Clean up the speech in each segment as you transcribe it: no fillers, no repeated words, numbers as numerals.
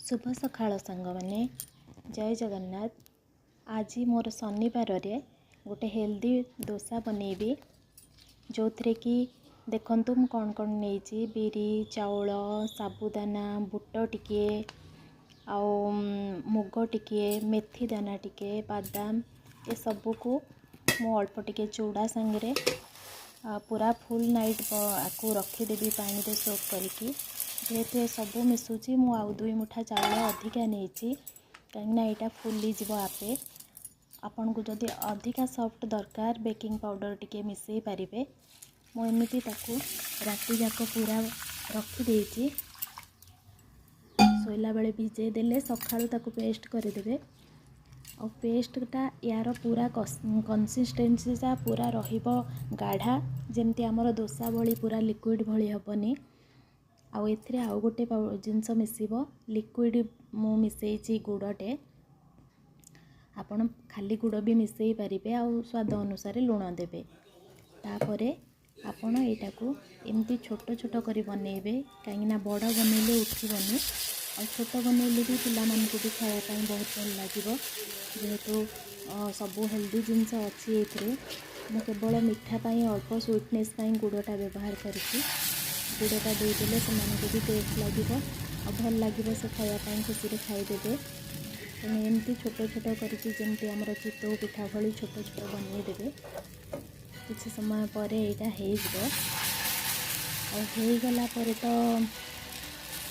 शुभ सकाळ सांग मैंने जय जगन्नाथ। आज मोर शनिवार रे गोटे हेल्दी डोसा बनैबी जो थे कि देखंतु मु कौन कौन नहीं बिरी चाउल साबुदाना बुट टिके आउ मुग टिके मेथी दाना टिके बादाम ये सबू को मु अल्प टिके चूड़ा संगे पूरा फुल नाइट आपको रखीदेवी पानी रे सोक करके जेहेतु सबू मिसुची मु आउ 2 मुठा चाउल अधिका नहीं कहीं यहाँ फुली जीव आपे आपन को जदि अधिका सॉफ्ट दरकार बेकिंग पाउडर टिके मिसई पारिबे। मु एमती राति जाक पूरा रखी शोला बेले भिजे देले सकाळु ताकू पेस्ट करदेवे और पेस्टटा यार पूरा कंसिस्टेंसी पूरा रहिबो गाढ़ा जमती आमर डोसा भली पूरा लिक्विड भली हेबनी। आउ एथिरे आउ गोटे जिनस मिसिबो लिक्विड मु मिसेइची गुड़टे आपण खाली गुड़ भी मिसई पारिबे आउ स्वाद अनुसार लुण देबे। तापरे आपण एटा को एमती छोट छोट करी बनैबे कहीं बड़ बनैले उठिबनी और छोट बनैले भी पिला मानकु भी खाया पाई बहुत भल लागिबो। जेहेतु सबू हेल्दी जिनस अच्छी एथिरे मु केवल मिठा पाई अल्प स्वीटनेस पाई गुड़टा व्यवहार करछि। गुड़टा देदेले से भी टेस्ट लगे और भल लगे से खायापाई खुशी रे खाईदेवे। तेणु एमती छोट छोट करके जमती आमर चितौ पिठा भली छोट छोट बनईदेवे। किसी समय पर यहाँ होगला तो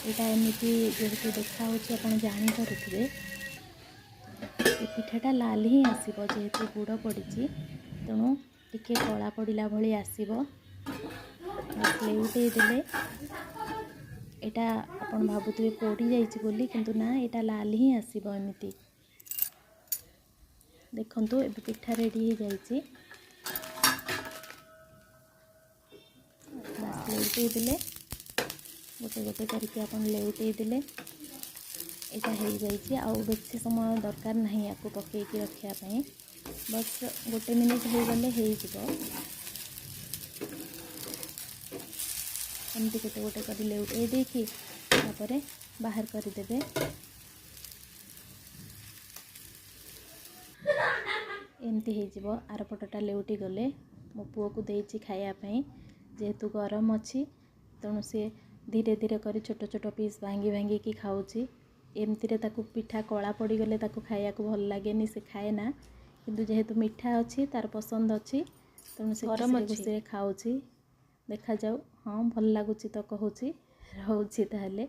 यहाँ एमती जेहेतु देखा आप जापे ये पिठाटा लाल ही आसो जेहेतु गुड़ पड़ी तेणु टिके कला पड़ा भली आसो। लेउटे देले एटा अपन भाबुथे पोड़ी जाइछि बोली किंतु ना एटा लाल ही आसीबो। एमिति देखंतु ए पिठा रेडी हो जाइछि बस लेउटे देले गोटे गोटे करके अपन लेउटे देले एटा हो जाइछि। आउ बेसी समय दरकार नहीं याको पकेकी रखिया पई बस गोटे मिनिट हो गले हो जिवो। एमती गोटे गोटे कर लेउटे देखी तापरे बाहर करदेवे। एमती हो आर पटटा लेउटी गले मो पुओ को देछि खाया पई जेहेतु गरम अच्छी तेणु सी धीरे धीरे कर छोट छोट पीस भांगी भांगी की खाऊची। एमती रे ताकू पिठा कला पड़ी गले ताकू खाया को भल लागेनी से खाए ना किंतु जेहेतु मिठा अच्छी तार पसंद अच्छी तेणु से गरम अच्छी खाऊची। देखा जाऊ हाँ भल लगुच तो कहूँ रोचे ताहले।